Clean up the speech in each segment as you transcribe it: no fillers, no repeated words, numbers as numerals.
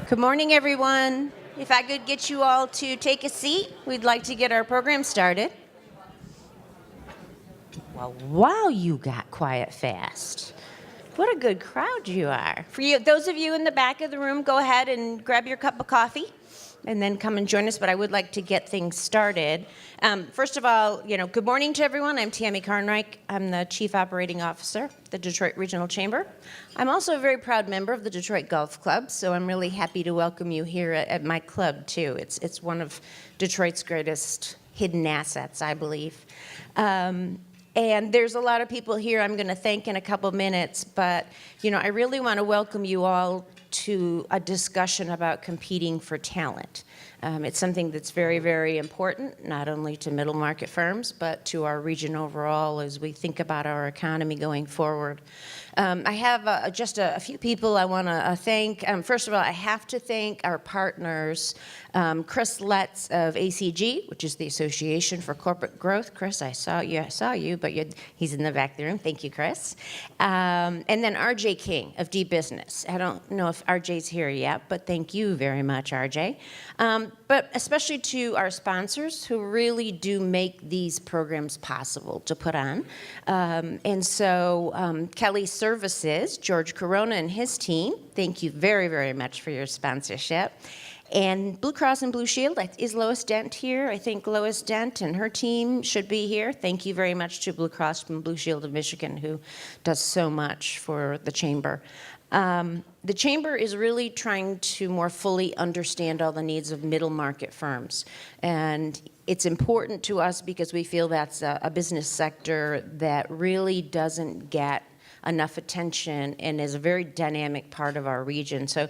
Good morning, everyone. If I could get you all to take a seat, we'd like to get our program started. Well, wow, you got quiet fast. What a good crowd you are. For you, those of you in the back of the room, go ahead and grab your cup of coffee and then come and join us, but I would like to get things started. First of all, good morning to everyone. I'm Tammy Carnreich. I'm the Chief Operating Officer of the Detroit Regional Chamber. I'm also a very proud member of the Detroit Golf Club, so I'm really happy to welcome you here at my club, too. It's one of Detroit's greatest hidden assets, I believe. And there's a lot of people here I'm going to thank in a couple minutes, but I really want to welcome you all to a discussion about competing for talent. It's something that's very, very important, not only to middle market firms, but to our region overall as we think about our economy going forward. I have just a few people I want to thank. First of all, I have to thank our partners, Chris Letts of ACG, which is the Association for Corporate Growth. Chris, I saw you, but he's in the back of the room. Thank you, Chris. And then RJ King of DBusiness. I don't know if RJ's here yet, but thank you very much, RJ. But especially to our sponsors who really do make these programs possible to put on. And so Kelly Services, George Corona and his team, thank you very, very much for your sponsorship. And Blue Cross and Blue Shield, is Lois Dent here? I think Lois Dent and her team should be here. Thank you very much to Blue Cross and Blue Shield of Michigan, who does so much for the Chamber. The Chamber is really trying to more fully understand all the needs of middle market firms. And it's important to us because we feel that's a business sector that really doesn't get enough attention and is a very dynamic part of our region. So,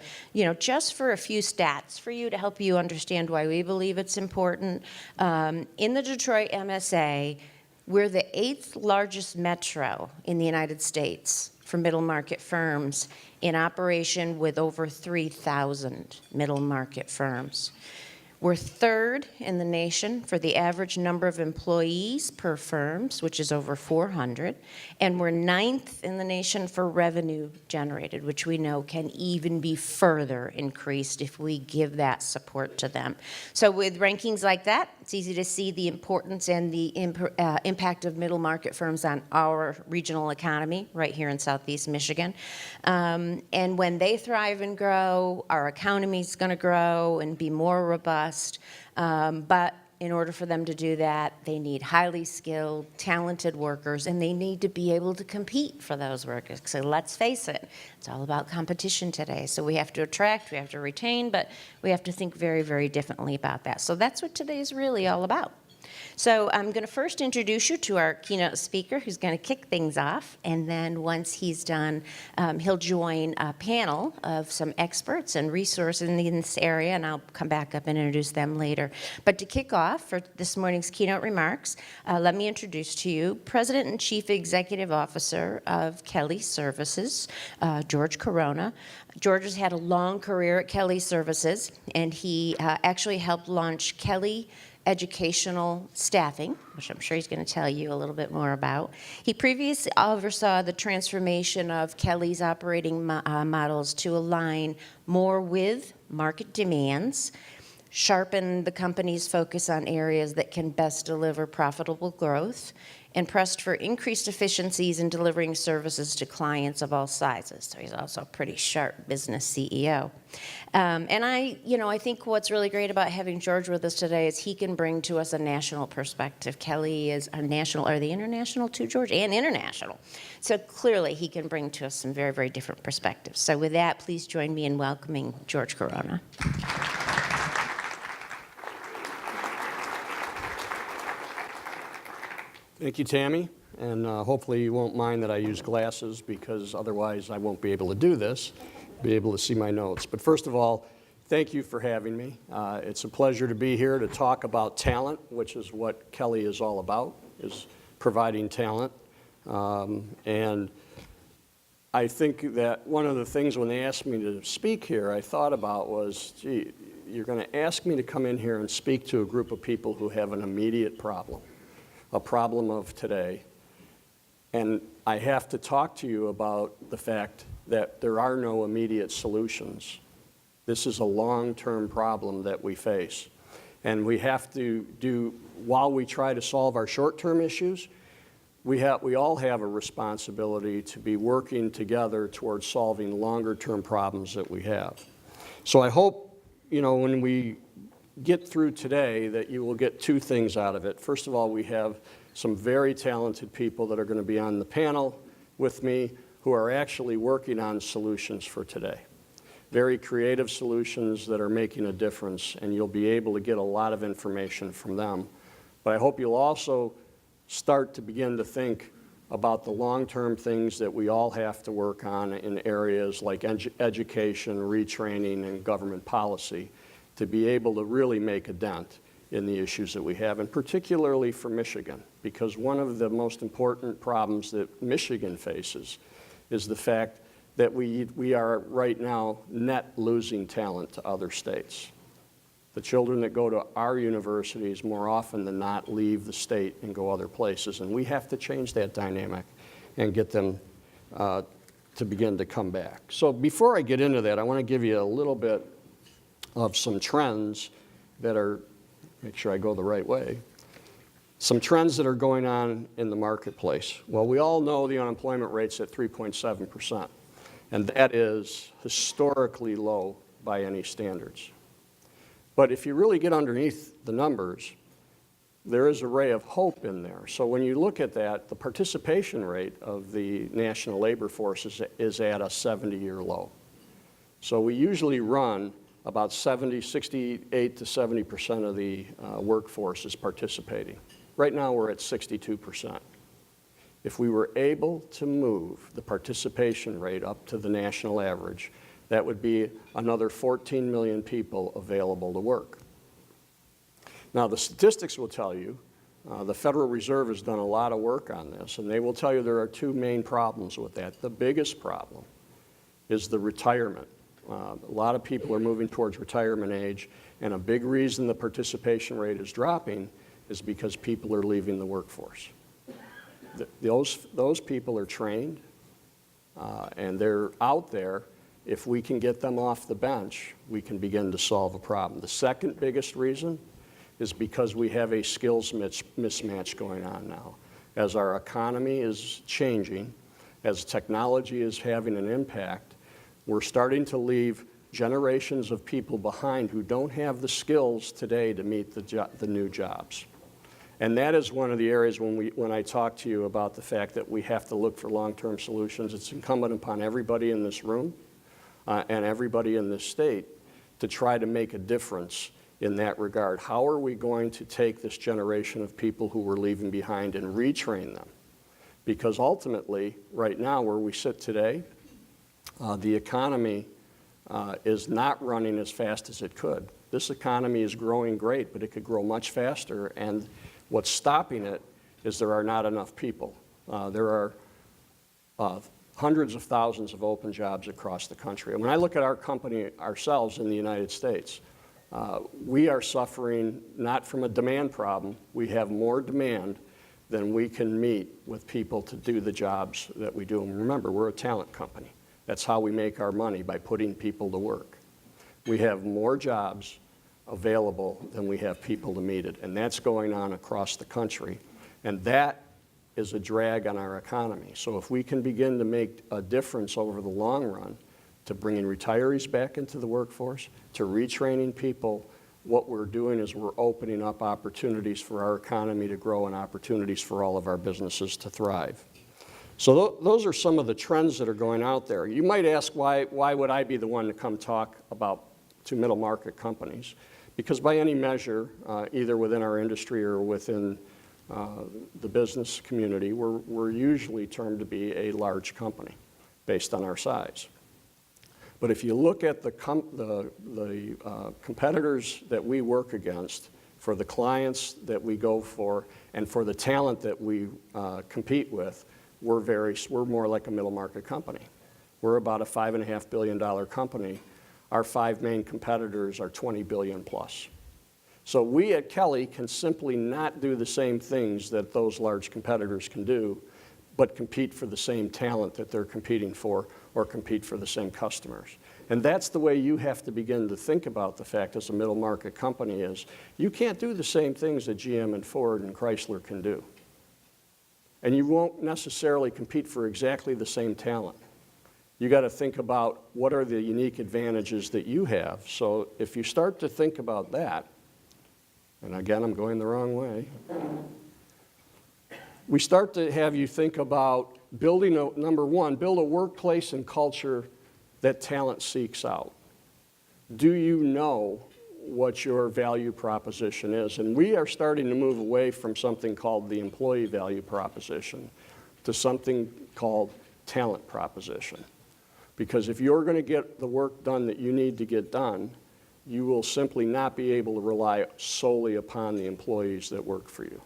just for a few stats for you to help you understand why we believe it's important. In the Detroit MSA, we're the 8th largest metro in the United States for middle market firms, in operation with over 3,000 middle market firms. We're 3rd in the nation for the average number of employees per firms, which is over 400, and we're 9th in the nation for revenue generated, which we know can even be further increased if we give that support to them. So with rankings like that, it's easy to see the importance and the impact of middle market firms on our regional economy right here in Southeast Michigan. And when they thrive and grow, our economy's going to grow and be more robust. But in order for them to do that, they need highly skilled, talented workers, and they need to be able to compete for those workers. So let's face it, it's all about competition today. So we have to attract, we have to retain, but we have to think very, very differently about that. So that's what today is really all about. So I'm going to first introduce you to our keynote speaker, who's going to kick things off, and then once he's done, he'll join a panel of some experts and resources in this area, and I'll come back up and introduce them later. But to kick off for this morning's keynote remarks, let me introduce to you President and Chief Executive Officer of Kelly Services, George Corona. George has had a long career at Kelly Services, and he actually helped launch Kelly Educational Staffing, which I'm sure he's going to tell you a little bit more about. He previously oversaw the transformation of Kelly's operating models to align more with market demands, sharpen the company's focus on areas that can best deliver profitable growth, and pressed for increased efficiencies in delivering services to clients of all sizes. So he's also a pretty sharp business CEO. And I think what's really great about having George with us today is he can bring to us a national perspective. Kelly is a national, are they international too, George? And international. So clearly he can bring to us some very, very different perspectives. So with that, please join me in welcoming George Corona. Thank you, Tammy, and hopefully you won't mind that I use glasses because otherwise I won't be able to do this, be able to see my notes. But first of all, thank you for having me. It's a pleasure to be here to talk about talent, which is what Kelly is all about, is providing talent. And I think that one of the things when they asked me to speak here, I thought about was, gee, you're going to ask me to come in here and speak to a group of people who have an immediate problem. A problem of today. And I have to talk to you about the fact that there are no immediate solutions This is a long-term problem that we face. And we have to do, while we try to solve our short-term issues, we all have a responsibility to be working together towards solving longer-term problems that we have. So I hope, when we get through today that you will get two things out of it. First of all, we have some very talented people that are going to be on the panel with me who are actually working on solutions for today. Very creative solutions that are making a difference, and you'll be able to get a lot of information from them. But I hope you'll also start to begin to think about the long-term things that we all have to work on in areas like education, retraining, and government policy to be able to really make a dent in the issues that we have, and particularly for Michigan, because one of the most important problems that Michigan faces is the fact that we are right now net losing talent to other states. The children that go to our universities more often than not leave the state and go other places, and we have to change that dynamic and get them to begin to come back. So before I get into that, I want to give you a little bit of some trends that are, make sure I go the right way, some trends that are going on in the marketplace. Well, we all know the unemployment rate's at 3.7%, and that is historically low by any standards. But if you really get underneath the numbers, there is a ray of hope in there. So when you look at that, the participation rate of the national labor force is at a 70-year low. So we usually run about 68 to 70% of the workforce is participating. Right now we're at 62%. If we were able to move the participation rate up to the national average, that would be another 14 million people available to work. Now, the statistics will tell you, the Federal Reserve has done a lot of work on this, and they will tell you there are two main problems with that. The biggest problem is the retirement. A lot of people are moving towards retirement age, and a big reason the participation rate is dropping is because people are leaving the workforce. Those people are trained, and they're out there. If we can get them off the bench, we can begin to solve a problem. The second biggest reason is because we have a skills mismatch going on now. As our economy is changing, as technology is having an impact, we're starting to leave generations of people behind who don't have the skills today to meet the new jobs. And that is one of the areas when I talk to you about the fact that we have to look for long-term solutions. It's incumbent upon everybody in this room and everybody in this state to try to make a difference in that regard. How are we going to take this generation of people who we're leaving behind and retrain them? Because ultimately, right now where we sit today, the economy is not running as fast as it could. This economy is growing great, but it could grow much faster, and what's stopping it is there are not enough people. There are hundreds of thousands of open jobs across the country. And when I look at our company ourselves in the United States, we are suffering not from a demand problem. We have more demand than we can meet with people to do the jobs that we do. And remember, we're a talent company. That's how we make our money, by putting people to work. We have more jobs available than we have people to meet it, and that's going on across the country. And that is a drag on our economy. So if we can begin to make a difference over the long run to bringing retirees back into the workforce, to retraining people, what we're doing is we're opening up opportunities for our economy to grow and opportunities for all of our businesses to thrive. So those are some of the trends that are going out there. You might ask, why would I be the one to come talk about to middle market companies? Because by any measure, either within our industry or within the business community, we're usually termed to be a large company based on our size. But if you look at the competitors that we work against, for the clients that we go for, and for the talent that we compete with, we're more like a middle market company. We're about a $5.5 billion company. Our five main competitors are 20 billion plus. So we at Kelly can simply not do the same things that those large competitors can do, but compete for the same talent that they're competing for, or compete for the same customers. And that's the way you have to begin to think about the fact as a middle market company is you can't do the same things that GM and Ford and Chrysler can do. And you won't necessarily compete for exactly the same talent. You got to think about what are the unique advantages that you have. So if you start to think about that, and again, I'm going the wrong way, we start to have you think about building, number one, build a workplace and culture that talent seeks out. Do you know what your value proposition is? And we are starting to move away from something called the employee value proposition to something called talent proposition. Because if you're going to get the work done that you need to get done, you will simply not be able to rely solely upon the employees that work for you.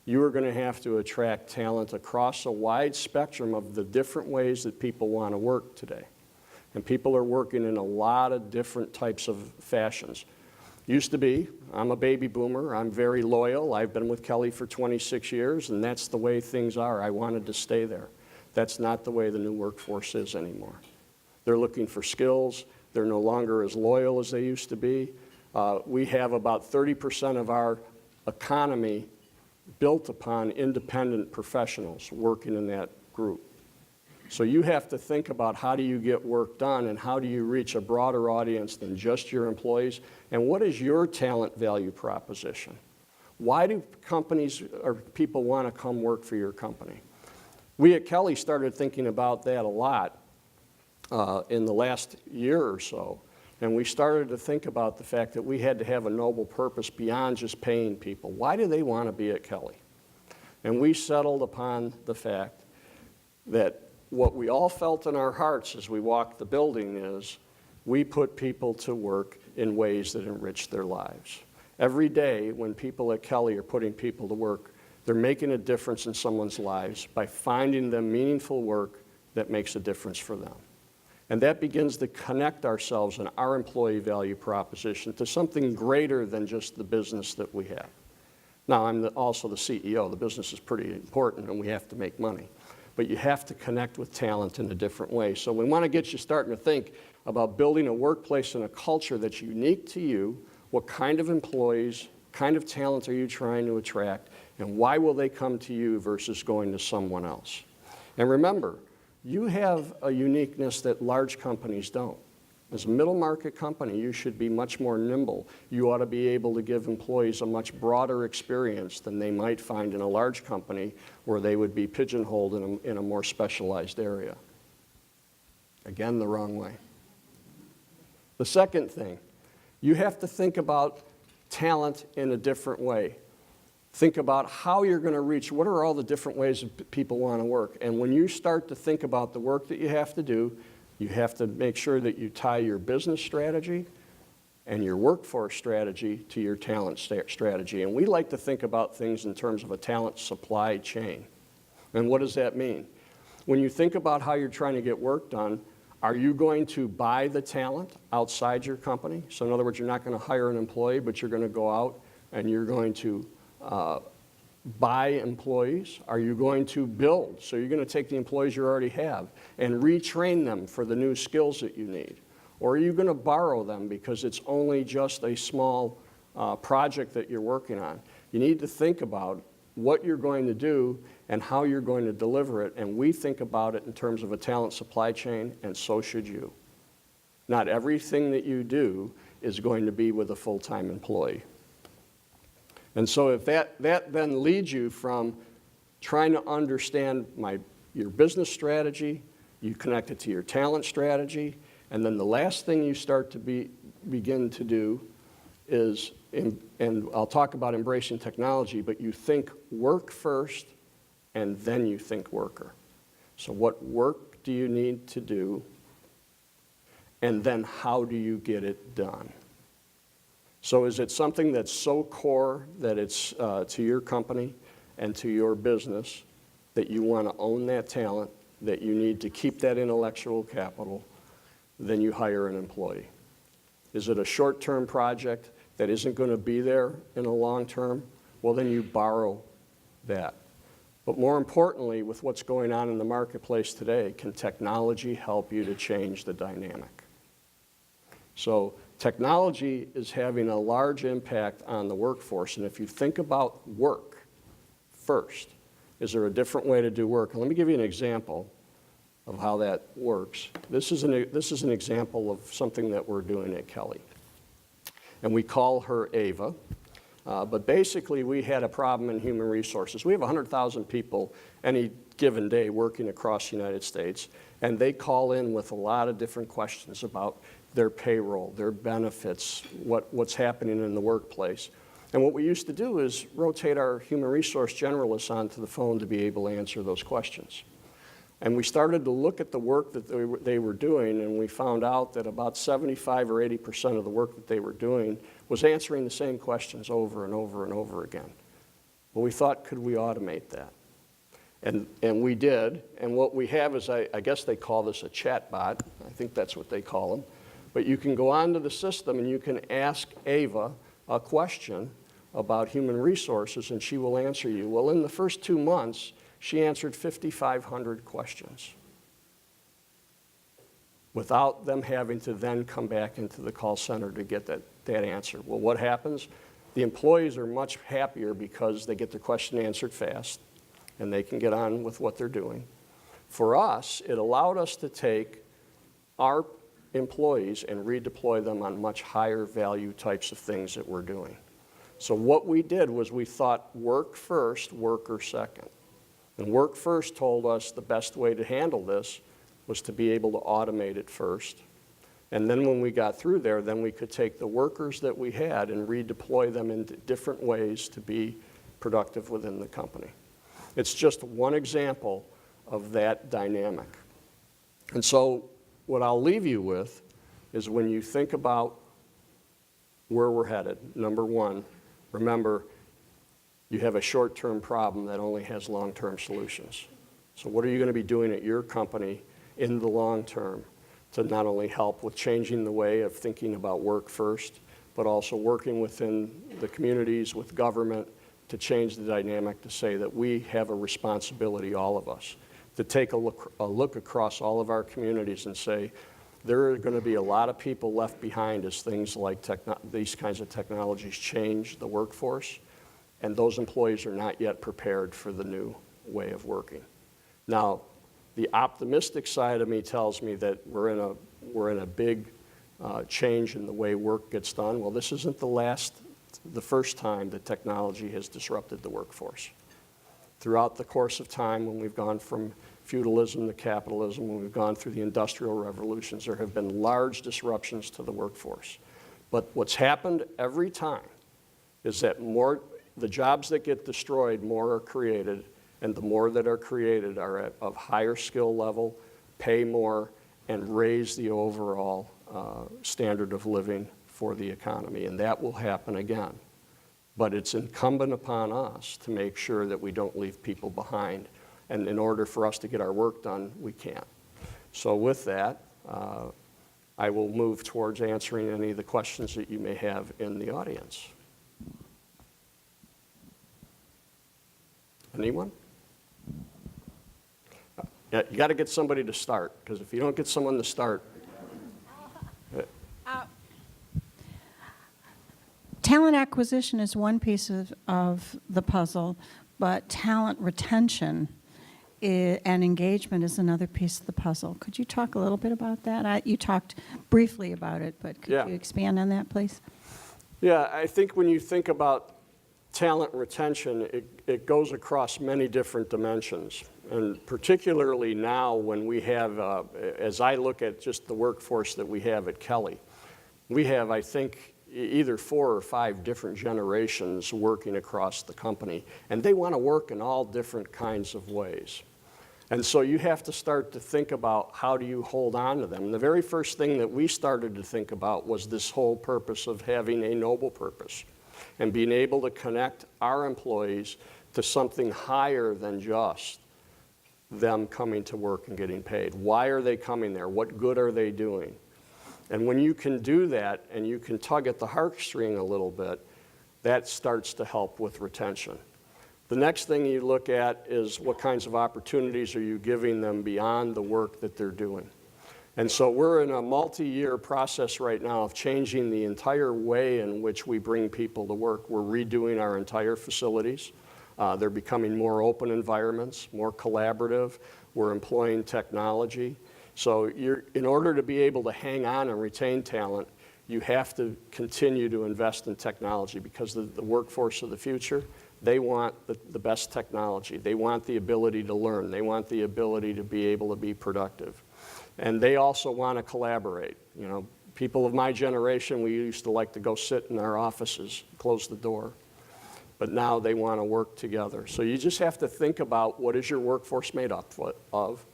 You are going to have to attract talent across a wide spectrum of the different ways that people want to work today. And people are working in a lot of different types of fashions. Used to be, I'm a baby boomer, I'm very loyal, I've been with Kelly for 26 years, and that's the way things are. I wanted to stay there. That's not the way the new workforce is anymore. They're looking for skills. They're no longer as loyal as they used to be. We have about 30% of our economy built upon independent professionals working in that group. So you have to think about how do you get work done and how do you reach a broader audience than just your employees, and what is your talent value proposition? Why do companies or people want to come work for your company? We at Kelly started thinking about that a lot in the last year or so, and we started to think about the fact that we had to have a noble purpose beyond just paying people. Why do they want to be at Kelly? And we settled upon the fact that what we all felt in our hearts as we walked the building is we put people to work in ways that enrich their lives. Every day when people at Kelly are putting people to work, they're making a difference in someone's lives by finding them meaningful work that makes a difference for them. And that begins to connect ourselves and our employee value proposition to something greater than just the business that we have. Now, I'm also the CEO. The business is pretty important and we have to make money. But you have to connect with talent in a different way. So we want to get you starting to think about building a workplace and a culture that's unique to you. What kind of employees, kind of talent are you trying to attract, and why will they come to you versus going to someone else? And remember, you have a uniqueness that large companies don't. As a middle market company, you should be much more nimble. You ought to be able to give employees a much broader experience than they might find in a large company where they would be pigeonholed in a more specialized area. Again, the wrong way. The second thing, you have to think about talent in a different way. Think about how you're going to reach, what are all the different ways that people want to work? And when you start to think about the work that you have to do, you have to make sure that you tie your business strategy and your workforce strategy to your talent strategy. And we like to think about things in terms of a talent supply chain. And what does that mean? When you think about how you're trying to get work done, are you going to buy the talent outside your company? So in other words, you're not going to hire an employee, but you're going to go out and you're going to buy employees? Are you going to build? So you're going to take the employees you already have and retrain them for the new skills that you need. Or are you going to borrow them because it's only just a small project that you're working on? You need to think about what you're going to do and how you're going to deliver it. And we think about it in terms of a talent supply chain, and so should you. Not everything that you do is going to be with a full-time employee. And so if that then leads you from trying to understand your business strategy, you connect it to your talent strategy, and then the last thing you start to begin to do is, and I'll talk about embracing technology, but you think work first and then you think worker. So what work do you need to do, and then how do you get it done? So is it something that's so core that it's to your company and to your business that you want to own that talent, that you need to keep that intellectual capital, then you hire an employee? Is it a short-term project that isn't going to be there in the long term? Well, then you borrow that. But more importantly, with what's going on in the marketplace today, can technology help you to change the dynamic? So technology is having a large impact on the workforce. And if you think about work first, is there a different way to do work? And let me give you an example of how that works. This is an example of something that we're doing at Kelly. And we call her Ava. But basically, we had a problem in human resources. We have 100,000 people any given day working across the United States, and they call in with a lot of different questions about their payroll, their benefits, what's happening in the workplace. And what we used to do is rotate our human resource generalists onto the phone to be able to answer those questions. And we started to look at the work that they were doing, and we found out that about 75 or 80% of the work that they were doing was answering the same questions over and over and over again. Well, we thought, could we automate that? And we did, and what we have is, I guess they call this a chat bot. I think that's what they call them. But you can go onto the system and you can ask Ava a question about human resources, and she will answer you. Well, in the first 2 months, she answered 5,500 questions without them having to then come back into the call center to get that answer. Well, what happens? The employees are much happier because they get their question answered fast and they can get on with what they're doing. For us, it allowed us to take our employees and redeploy them on much higher value types of things that we're doing. So what we did was we thought work first, worker second. And work first told us the best way to handle this was to be able to automate it first. And then when we got through there, then we could take the workers that we had and redeploy them into different ways to be productive within the company. It's just one example of that dynamic. And so what I'll leave you with is when you think about where we're headed, number one, remember, you have a short-term problem that only has long-term solutions. So what are you going to be doing at your company in the long term to not only help with changing the way of thinking about work first, but also working within the communities, with government, to change the dynamic to say that we have a responsibility, all of us, to take a look across all of our communities and say, there are going to be a lot of people left behind as things like these kinds of technologies change the workforce, and those employees are not yet prepared for the new way of working. Now, the optimistic side of me tells me that we're in a big change in the way work gets done. Well, this isn't the first time that technology has disrupted the workforce. Throughout the course of time, when we've gone from feudalism to capitalism, when we've gone through the industrial revolutions, there have been large disruptions to the workforce. But what's happened every time is that the jobs that get destroyed, more are created, and the more that are created are of higher skill level, pay more, and raise the overall standard of living for the economy. And that will happen again. But it's incumbent upon us to make sure that we don't leave people behind. And in order for us to get our work done, we can't. So with that, I will move towards answering any of the questions that you may have in the audience. Anyone? Yeah, you got to get somebody to start, because if you don't get someone to start. Talent acquisition is one piece of the puzzle, but talent retention and engagement is another piece of the puzzle. Could you talk a little bit about that? You talked briefly about it, but could you expand on that, please? Yeah, I think when you think about talent retention, it goes across many different dimensions. And particularly now when we have, as I look at just the workforce that we have at Kelly, we have, I think, either 4 or 5 different generations working across the company. And they want to work in all different kinds of ways. And so you have to start to think about how do you hold on to them. And the very first thing that we started to think about was this whole purpose of having a noble purpose and being able to connect our employees to something higher than just them coming to work and getting paid. Why are they coming there? What good are they doing? And when you can do that and you can tug at the heartstring a little bit, that starts to help with retention. The next thing you look at is what kinds of opportunities are you giving them beyond the work that they're doing. And so we're in a multi-year process right now of changing the entire way in which we bring people to work. We're redoing our entire facilities. They're becoming more open environments, more collaborative. We're employing technology. So in order to be able to hang on and retain talent, you have to continue to invest in technology, because the workforce of the future, they want the best technology. They want the ability to learn. They want the ability to be able to be productive. And they also want to collaborate. You know, people of my generation, we used to like to go sit in our offices, close the door. But now they want to work together. So you just have to think about, what is your workforce made up of?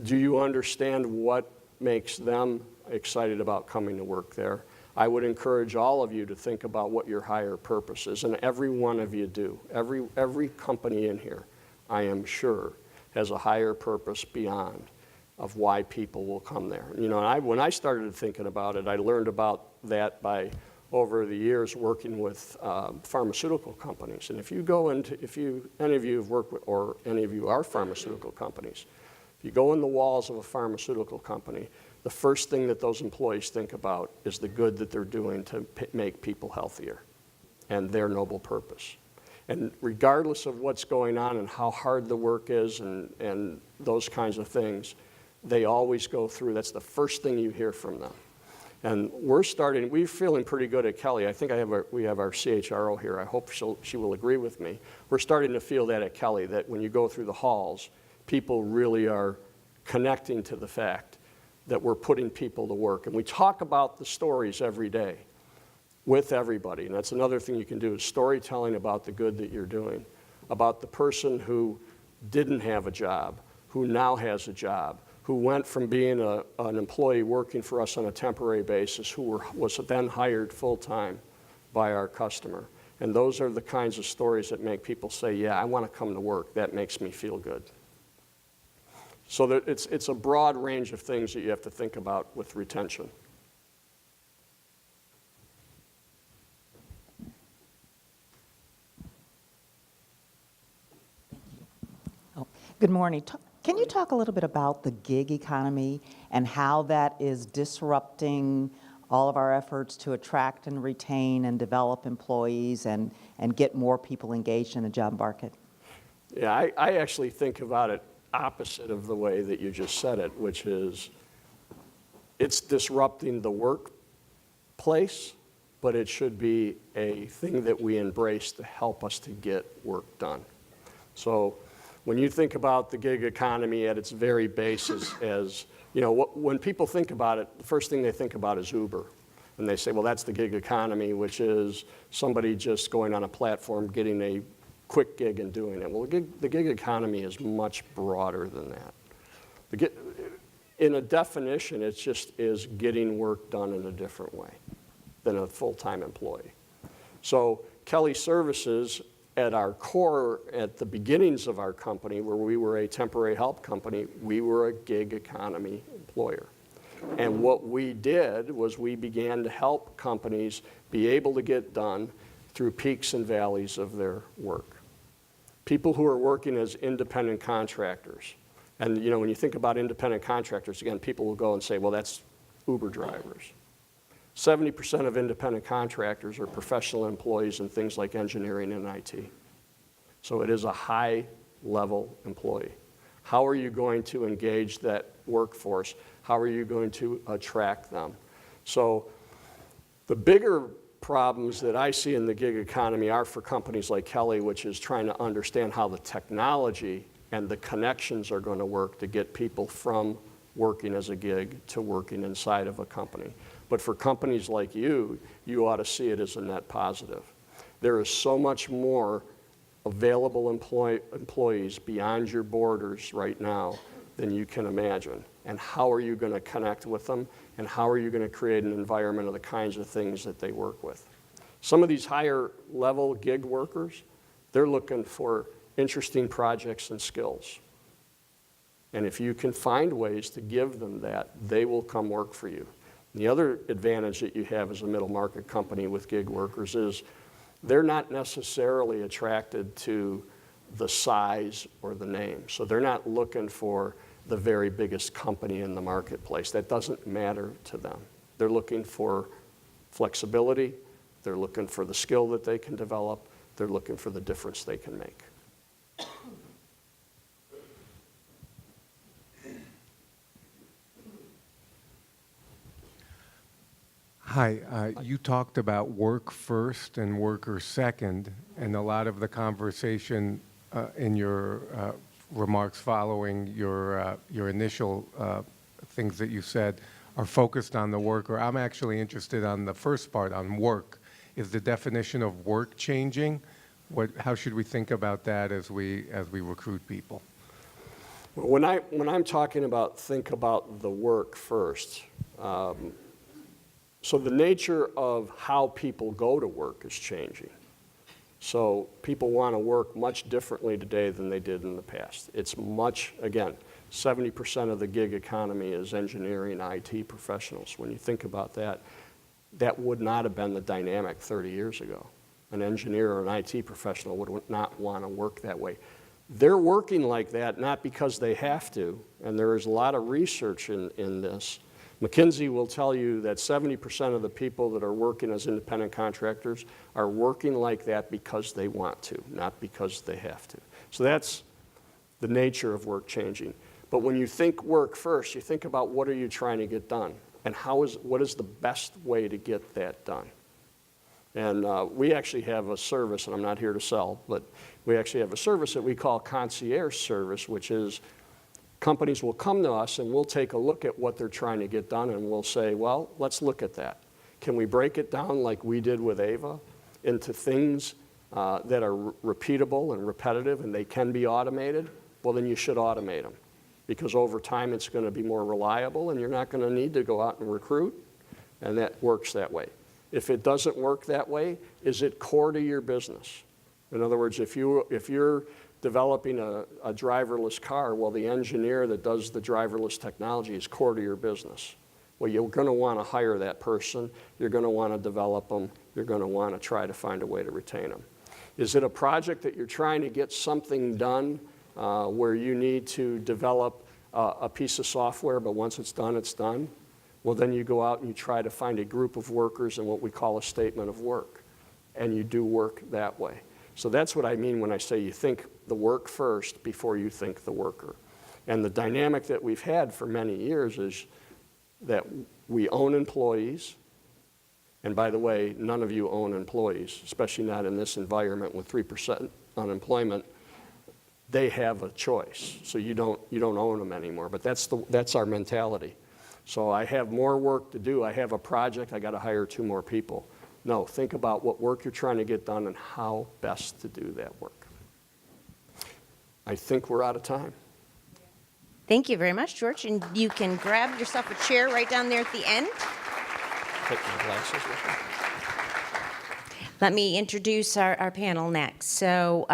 Do you understand what makes them excited about coming to work there? I would encourage all of you to think about what your higher purpose is, and every one of you do. Every company in here, I am sure, has a higher purpose beyond of why people will come there. You know, when I started thinking about it, I learned about that by over the years working with pharmaceutical companies. And if any of you have worked with, or any of you are pharmaceutical companies, if you go in the walls of a pharmaceutical company, the first thing that those employees think about is the good that they're doing to make people healthier, and their noble purpose. And regardless of what's going on and how hard the work is and those kinds of things, they always go through. That's the first thing you hear from them. And we're feeling pretty good at Kelly. I think we have our CHRO here. I hope she will agree with me. We're starting to feel that at Kelly, that when you go through the halls, people really are connecting to the fact that we're putting people to work. And we talk about the stories every day with everybody. And that's another thing you can do, is storytelling about the good that you're doing, about the person who didn't have a job, who now has a job, who went from being an employee working for us on a temporary basis, who was then hired full-time by our customer. And those are the kinds of stories that make people say, yeah, I want to come to work. That makes me feel good. So it's a broad range of things that you have to think about with retention. Oh, good morning. Can you talk a little bit about the gig economy and how that is disrupting all of our efforts to attract and retain and develop employees and get more people engaged in the job market? Yeah, I actually think about it opposite of the way that you just said it, which is it's disrupting the workplace, but it should be a thing that we embrace to help us to get work done. So when you think about the gig economy at its very basis, as you know, when people think about it, the first thing they think about is Uber. And they say, well, that's the gig economy, which is somebody just going on a platform, getting a quick gig and doing it. Well, the gig economy is much broader than that. In a definition, it just is getting work done in a different way than a full-time employee. So Kelly Services, at our core, at the beginnings of our company, where we were a temporary help company, we were a gig economy employer. And what we did was we began to help companies be able to get done through peaks and valleys of their work. People who are working as independent contractors. And you know, when you think about independent contractors, again, people will go and say, well, that's Uber drivers. 70% of independent contractors are professional employees in things like engineering and IT. So it is a high-level employee. How are you going to engage that workforce? How are you going to attract them? So the bigger problems that I see in the gig economy are for companies like Kelly, which is trying to understand how the technology and the connections are going to work to get people from working as a gig to working inside of a company. But for companies like you ought to see it as a net positive. There is so much more available employees beyond your borders right now than you can imagine. And how are you going to connect with them? And how are you going to create an environment of the kinds of things that they work with? Some of these higher level gig workers, they're looking for interesting projects and skills. And if you can find ways to give them that, they will come work for you. The other advantage that you have as a middle market company with gig workers is they're not necessarily attracted to the size or the name. So they're not looking for the very biggest company in the marketplace. That doesn't matter to them. They're looking for flexibility. They're looking for the skill that they can develop. They're looking for the difference they can make. Hi, you talked about work first and worker second, and a lot of the conversation in your remarks following your initial things that you said are focused on the worker. I'm actually interested on the first part, on work. Is the definition of work changing? How should we think about that as we recruit people? When I'm talking about think about the work first, so the nature of how people go to work is changing. So people want to work much differently today than they did in the past. It's much, again, 70% of the gig economy is engineering, IT professionals. When you think about that, that would not have been the dynamic 30 years ago. An engineer or an IT professional would not want to work that way. They're working like that not because they have to, and there is a lot of research in this. McKinsey will tell you that 70% of the people that are working as independent contractors are working like that because they want to, not because they have to. So that's the nature of work changing. But when you think work first, you think about what are you trying to get done, and what is the best way to get that done. And we actually have a service, and I'm not here to sell, but we actually have a service that we call concierge service, which is companies will come to us and we'll take a look at what they're trying to get done, and we'll say, well, let's look at that. Can we break it down like we did with Ava into things that are repeatable and repetitive and they can be automated? Well, then you should automate them, because over time it's going to be more reliable and you're not going to need to go out and recruit, and that works that way. If it doesn't work that way, is it core to your business? In other words, if you're developing a driverless car, well, the engineer that does the driverless technology is core to your business. Well, you're going to want to hire that person. You're going to want to develop them. You're going to want to try to find a way to retain them. Is it a project that you're trying to get something done where you need to develop a piece of software, but once it's done, it's done? Well, then you go out and you try to find a group of workers in what we call a statement of work, and you do work that way. So that's what I mean when I say you think the work first before you think the worker. And the dynamic that we've had for many years is that we own employees. And by the way, none of you own employees, especially not in this environment with 3% unemployment. They have a choice, so you don't own them anymore. But that's our mentality. So I have more work to do. I have a project. I got to hire 2 more people. No, think about what work you're trying to get done and how best to do that work. I think we're out of time. Thank you very much, George. And you can grab yourself a chair right down there at the end. Take my glasses with me. Let me introduce our panel next. So